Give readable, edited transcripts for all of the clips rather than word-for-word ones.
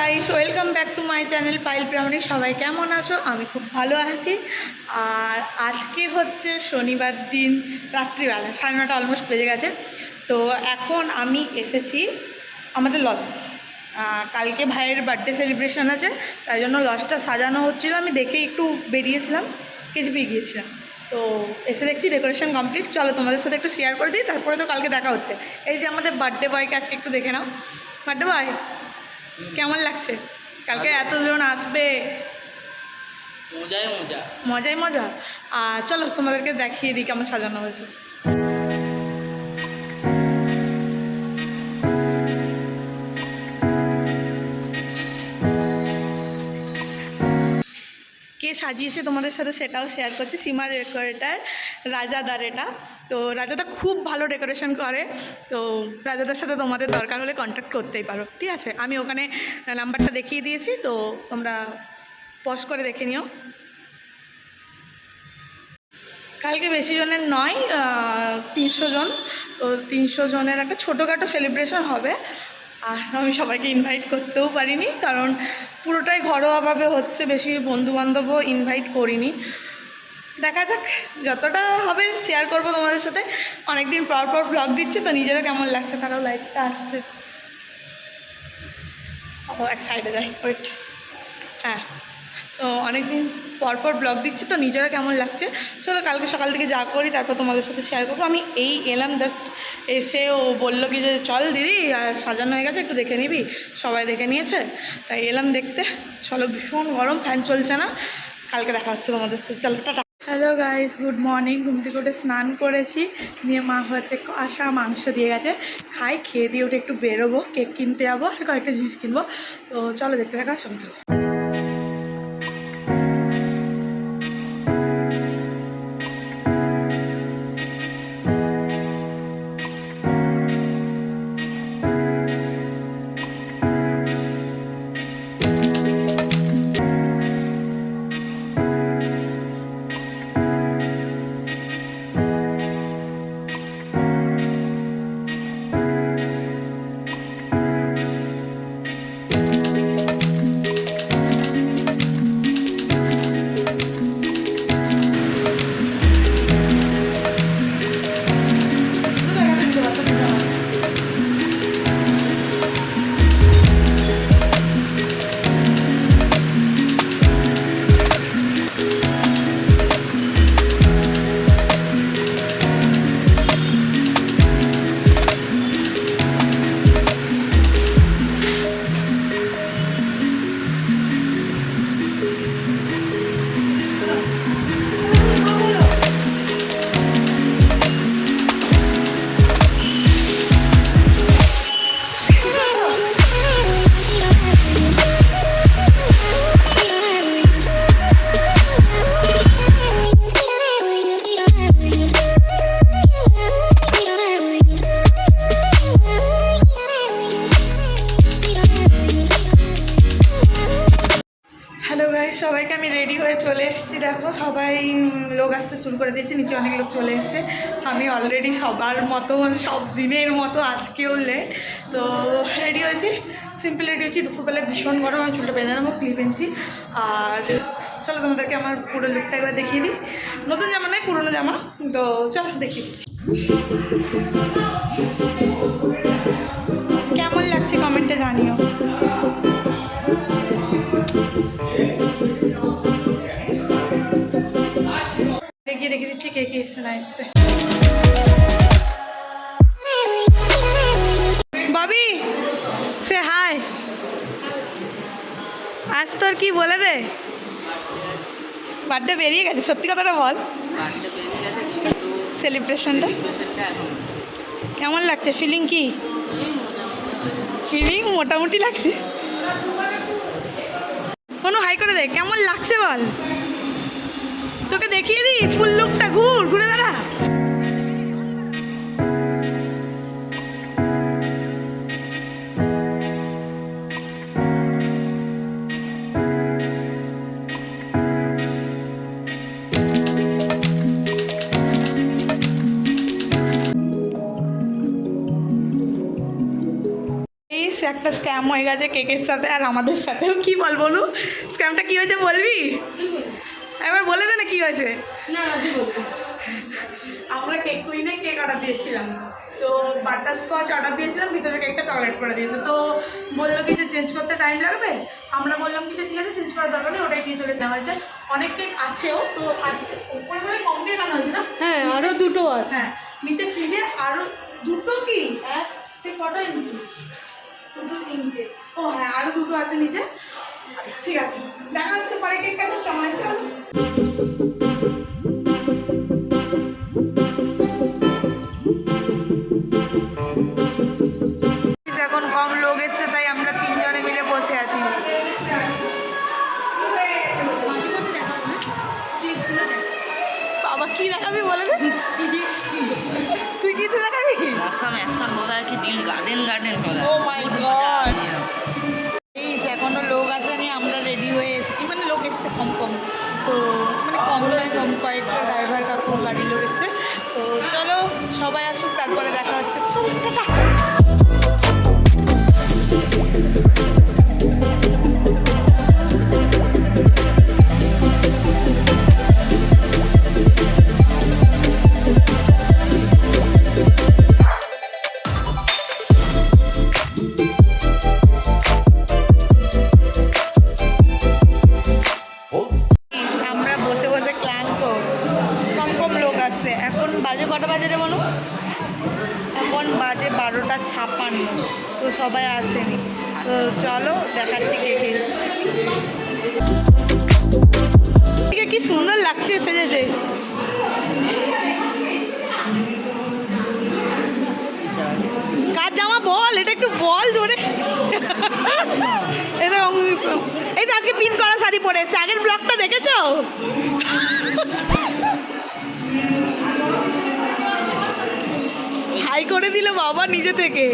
Guys, welcome back to my channel Payel Pramanik. সবাই কেমন আছো? আমি খুব ভালো আছি। আর আজকে হচ্ছে শনিবার দিন, রাত্রিবেলা 9:30 অলমোস্ট বেজে গেছে। তো এখন আমি এসেছি আমাদের লজে। কালকে ভাইয়ের বার্থডে সেলিব্রেশন আছে, তাই জন্য লজটা সাজানো হচ্ছিলো। আমি দেখে একটু বেরিয়েছিলাম, কেজিপি গিয়েছিলাম। তো এসে দেখছি ডেকোরেশন কমপ্লিট। চলো তোমাদের সাথে একটু শেয়ার করে দিই, তারপরে তো কালকে দেখা হচ্ছে। এই যে আমাদের বার্থডে বয়কে আজকে একটু দেখে নাও। বার্থডে বয় কেমন লাগছে? কালকে এতজন আসবে, মজাই মজা। আর চলো তোমাদেরকে দেখিয়ে দিই কেমন সাজানো হয়েছে। কে সাজিয়েছে তোমাদের সাথে সেটাও শেয়ার করছি। সীমা ডেকোরেটার, রাজাদার এটা। তো রাজাদা খুব ভালো ডেকোরেশন করে। তো রাজাদার সাথে তোমাদের দরকার হলে কন্ট্যাক্ট করতেই পারো, ঠিক আছে? আমি ওখানে নাম্বারটা দেখিয়ে দিয়েছি, তো তোমরা পজ করে দেখে নিও। কালকে বেশি জনের নয়, 300 জন। তো 300 জনের একটা ছোটোখাটো সেলিব্রেশন হবে। আর আমি সবাইকে ইনভাইট করতেও পারিনি, কারণ পুরোটাই ঘরোয়াভাবে হচ্ছে, বেশি বন্ধুবান্ধবও ইনভাইট করিনি। দেখা যাক, যতটা হবে শেয়ার করবো তোমাদের সাথে। অনেকদিন পর পর ব্লগ দিচ্ছি, তো নিজেরও কেমন লাগছে, তারাও লাইভটা আসছে। ও এক সাইডে যায়, ওয়েট। হ্যাঁ, তো অনেকদিন পরপর ব্লগ দিচ্ছি, তো নিজেরা কেমন লাগছে চলো কালকে সকাল থেকে যা করি তারপর তোমাদের সাথে শেয়ার করবো। আমি এই এলাম, জাস্ট এসে ও বললো কি যে চল দিদি, আর সাজানো হয়ে গেছে, একটু দেখে নিবি। সবাই দেখে নিয়েছে, তাই এলাম দেখতে। চলো, ভীষণ গরম, ফ্যান চলছে না। কালকে দেখা হচ্ছে তোমাদের সাথে, চলো tata. Hello guys, good morning. ঘুম থেকে উঠে স্নান করেছি, নিয়ে মা হচ্ছে কষা মাংস দিয়ে গেছে। খেয়ে দিয়ে উঠে একটু বেরোবো, কেক কিনতে যাবো, আর কয়েকটা জিনিস কিনবো। তো চলো দেখতে থাকা সঙ্গে। সবাইকে আমি রেডি হয়ে চলে এসেছি। দেখো, সবাই লোক আসতে শুরু করে দিয়েছে, নিচে অনেক লোক চলে এসছে। আমি অলরেডি সবার মতো, সব দিনের মতো আজকেও লেট। তো রেডি হয়েছি, সিম্পল রেডি হয়েছি। দুপুরবেলায় ভীষণ গরম, আমি চুলটা বেঁধে নেবো, ক্লিপ এনেছি। আর চলো তোমাদেরকে আমার পুরো লুকটা একবার দেখিয়ে দিই। নতুন জামা নয়, পুরোনো জামা। তো চলো দেখিয়ে দিচ্ছি কেমন লাগছে, কমেন্টে জানিও। গিয়ে দেখে দিচ্ছি কে কে এসছে না এসছে। ববি সে হাই, আজ তোর কি বলে দে, বার্থডে বেরিয়ে গেছে, সত্যি কথাটা বল। সেলিব্রেশনটা কেমন লাগছে? ফিলিং কি? ফিলিং মোটামুটি লাগছে। কোনো হাই করে দে, কেমন লাগছে বল। তোকে দেখিয়ে দিই ফুল লুকটা, ঘুরে দাঁড়া। একটা একটা স্ক্যাম হয়ে গেছে কেকের সাথে আর আমাদের সাথেও। কি বলবো নু, স্ক্যামটা কী হয়েছে বলবি? একবার বলে দে না কী হয়েছে। না তুই বলবো। আমরা কেক কুইনে কেক অর্ডার দিয়েছিলাম, তো বাটারস্কচ অর্ডার দিয়েছিলাম, ভিতরে কেকটা চকলেট করে দিয়েছে। তো বললো কি যে চেঞ্জ করতে টাইম লাগবে। আমরা বললাম কি যে ঠিক আছে চেঞ্জ করার দরকার নেই, ওটাই দিয়ে চলে যাওয়া হয়েছে। অনেক কেক আছেও, তো আজকে উপরে মানে কম কেক আনা হয়েছে না। হ্যাঁ আরও দুটো আছে। হ্যাঁ নিচে ফ্রিজে আরও দুটো কি ঠিক কটাই নিচে দুটো তিনটে, ও হ্যাঁ আরও দুটো আছে নিচে। ঠিক আছে দেখা হচ্ছে পরে কেক কাটার সময়। চল এখন কম লোক এসছে তাই আমরা তিনজনে মিলে বসে আছি। মাঝে মধ্যে দেখাবো, হ্যাঁ ক্লিপগুলো দেখ। বাবা কি দেখাবি বলে দে, তুই কিছু দেখাবি? मौसम ऐसा हो रहा है कि दिल गार्डन गार्डन हो रहा है। ও মাই গড, এই এখনো লোক আসেনি, আমরা রেডি হয়ে এসেছি। মানে লোক এসছে কম কম, তো মানে কম নয় কম, কয়েকটা ড্রাইভার কাকুর বাড়ির লোক এসছে। তো চলো সবাই আসুক তারপরে দেখা হচ্ছে। চলো টাটা। আমরা বসে বসে ক্লান্ত, কম কম লোক আসছে। এখন বাজে কটা বাজে রে বলো? এখন বাজে 12:56, তো সবাই আসেনি। তো চলো দেখাচ্ছি কে কে এসেছে। কি সুন্দর লাগছে সেজেছে। কার জামা বল, এটা একটু বল জোরে। এটা এই তো আজকে পিন করা শাড়ি পরে এসছে, আগের ব্লগটা দেখেছো? হাই করে দিল বাবা নিজে থেকে।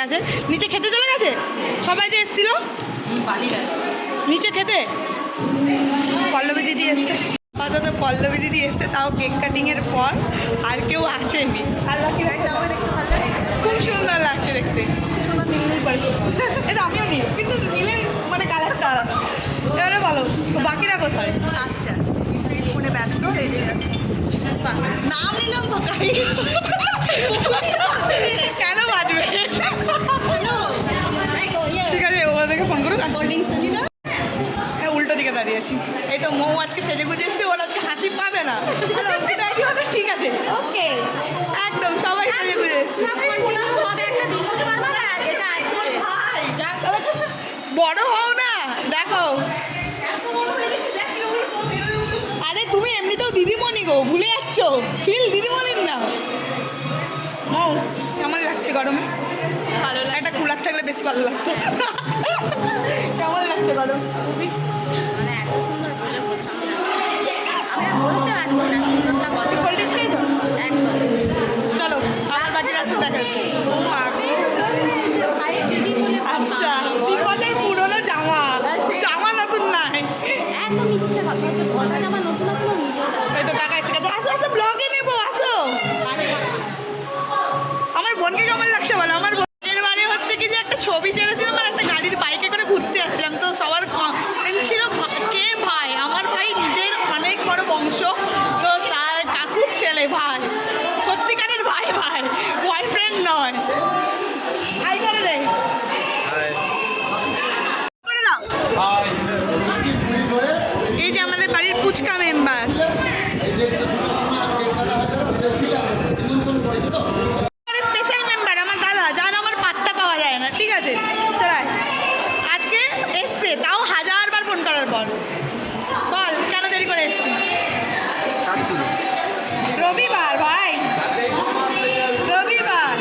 গেছে, নিচে খেতে চলে গেছে সবাই যে এসেছিল নিচে খেতে। পল্লবী দিদি এসছে, আপাতত পল্লবী দিদি এসছে, তাও কেক কাটিংয়ের পর আর কেউ আসেনি। আর বাকি আমাকে দেখতে ভালো লাগছে, খুব সুন্দর লাগছে দেখতে, সুন্দর নীল নীল পড়েছে। এটা আমিও নীল, কিন্তু নীলের মানে কালারটা আলাদা। এবারে বলো বাকিরা কোথায়? আসছে নিশ্চয়ই ফোনে ব্যস্ত হয়ে যায়। নাম নিলাম কেন বাজবে? ঠিক আছে ওদেরকে ফোন করুক। উল্টো দিকে দাঁড়িয়েছি, এই তো মৌ আজকে সেজে গুজে এসছে, ওর আজকে হাসি পাবে না। ঠিক আছে ওকে, একদম সবাই সেজে গুজে এসছে। বড় হও না, দেখো আরে তুমি এমনিতেও দিদিমণি গো, ভুলে যাচ্ছ, ফিল দিদিমণির না। মৌ কেমন লাগছে গরমে? ভালো লাগে, একটা কুলার থাকলে বেশি ভালো লাগতো। কেমন লাগছে গরম? মানে এত সুন্দর বলে বলতাম না, আমি আর বলতে পারছি না সুন্দরটা কত। কোল্ড ড্রিঙ্কস খেয়েছো? একদম। চলো আমার বাকি রাস্তা দেখা যাচ্ছে। ও মা গো। ভাইয়ের দিদি বলে আচ্ছা বিপদের পুরোনো জামা, জামা নতুন নাই। একদম মিথ্যে কথা হচ্ছে, ঘরটা জামা নতুন আছে না নিজের। এই তো কাকা এসে গেছে, আসো আসো ব্লগে নেবো, আসো। আমার বোনকে কেমন লাগছে বলো? আমার বোনের বাড়ি হচ্ছে কি যে একটা ছবি ছেড়েছিলাম আর একটা গাড়ির বাইকে করে ঘুরতে যাচ্ছিলাম, তো সবার কমেন্ট ছিল কে ভাই? আমার ভাই নিজের অনেক বড় বংশ, তো তার কাকুর ছেলে ভাই, সত্যিকারের ভাই, ভাই বয়ফ্রেন্ড নয়। হাই করে দে, করে দাও। এই যে আমাদের বাড়ির পুচকা মেম্বার, স্পেশাল মেম্বার আমার দাদা, যার আমার পাত্তা পাওয়া যায় না। ঠিক আছে চলাই, আজকে এসছে তাও 1000 বার ফোন করার পর। বল কেন দেরি করে এসছিস? রবিবার ভাই, রবিবার।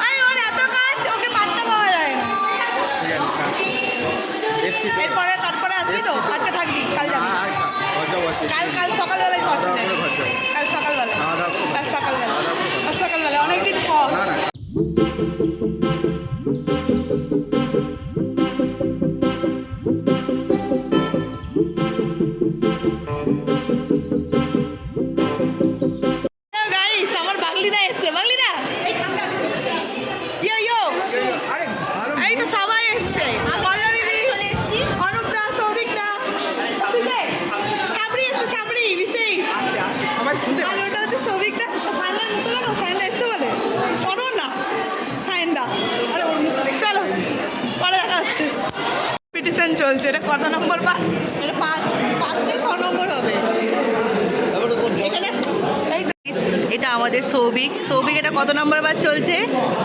আরে ওর এত কাজ, ওকে পাত্তা পাওয়া যায় না। এরপরে তারপরে আসবি তো? আজকে থাকবি, কাল যাবি? কাল সকালবেলায় কথা দেয়, কাল সকালবেলা, কাল সকালবেলা, কাল সকালবেলা অনেকদিন পর। গাইস আমার বাগলিদা এসছে, বাগলিদা ইয়ো ইয়ো, এই তো সবাই এসছে, পল্লবী দিদি, অনুপদা, সৌভিকদা, ছাবড়ি এসছে, ছাবড়ি বিশেই। আর ওটা হচ্ছে সৌভিকদা, সাইনদার মুখটা দেখো, সাইনদা এসছে বলে সরো না, সাইনদা। আরে ওর মুখটা দেখ, চলো পরে দেখা হচ্ছে। কম্পিটিশন চলছে, এটা কত নম্বর বার? এটা 5 থেকে 6 নম্বর হবে এখানে। এটা আমাদের সৌভিক, সৌভিক এটা কত নম্বর বার চলছে?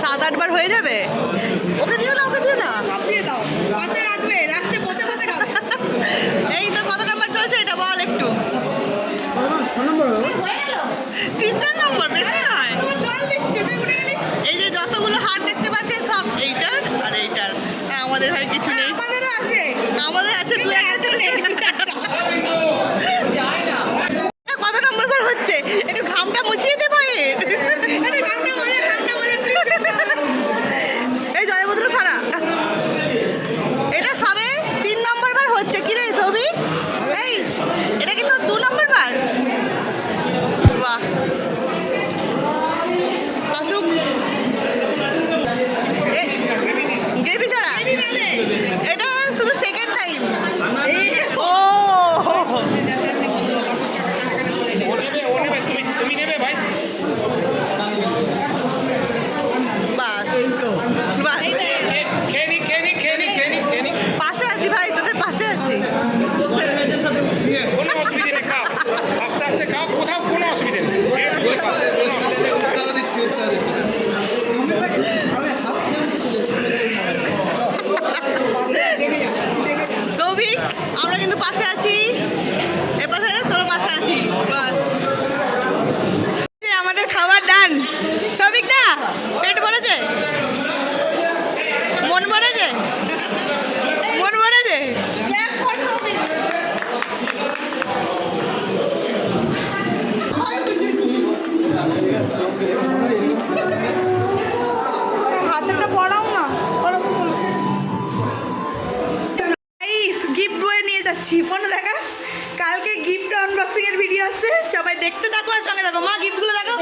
7-8 বার হয়ে যাবে। ওকে দিও না, ওকে দিও না, দিয়ে দাও, পাতে রাখবে, লাস্টে পচে পচে খাবে। এই তো কত নম্বর চলছে এটা বল একটু। 3-4 নম্বর, বেশি নয়। এই যে যতগুলো হাত দেখতে পাচ্ছেন সব এইটার আর এইটার। হ্যাঁ আমাদের হয় কিছু নেই, আমাদেরও আছে, আমাদের আছে। কত নম্বর বার হচ্ছে? একটু ঘামটা মুছিয়ে দে ভাইয়ের, এই জয়বদ্র সারা। এটা সবে 3 নম্বর বার হচ্ছে কি রে সৌভিক? এই এটা কি তোর 2 নম্বর বার? বাহ, আসুক। গ্রেভি ছাড়া এটা শুধু সেকেন্ড টাইম। ও বাস, বাস। পাশে আছি ভাই, তোদের পাশে আছি। কোনো অসুবিধা নেই, খাও আস্তে আস্তে খাও, কোথাও কোনো অসুবিধা নেই। সৌভিক আমরা কিন্তু পাশে আছি, এ পাশে তোর পাশে আছি, বাস। আমাদের খাবার ডান। সৌভিক দা পেট ভরেছে, মন ভরেছে, মন ভরেছে। হাতেরটা পড়াও না। শিফনও দেখা। কালকে গিফট আনবক্সিং এর ভিডিও আসছে, সবাই দেখতে থাকো আর সঙ্গে থাকো। মা গিফটগুলো দেখো,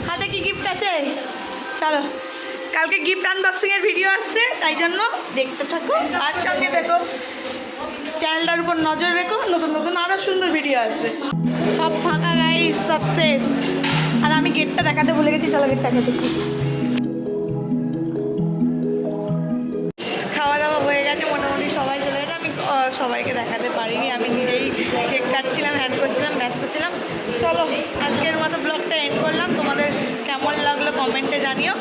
হাতে কি গিফট আছে। চলো, কালকে গিফট আনবক্সিং এর ভিডিও আসছে, তাই জন্য দেখতে থাকো আর সঙ্গে দেখো। চ্যানেলটার উপর নজর রেখো, নতুন নতুন আরও সুন্দর ভিডিও আসবে। সব ফাঁকা গাইস, সব শেষ। আর আমি গেটটা দেখাতে ভুলে গেছি, চলো গেটটা দেখি। খাওয়া দাওয়া হয়ে গেছে, মোটামুটি সবাই চলে গেছে। আমি সবাইকে দেখাতে পারিনি, আমি নিজেই কেক কাটছিলাম, হ্যান্ড করছিলাম, ব্যস্ত ছিলাম। চলো, আজকের মতো ব্লগটা এন্ড করলাম। তোমাদের কেমন লাগলো কমেন্টে জানিও।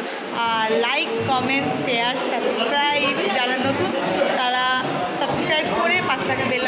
আর লাইক, কমেন্ট, শেয়ার, সাবস্ক্রাইব, যারা নতুন তারা সাবস্ক্রাইব করে পাশে থাকা বেল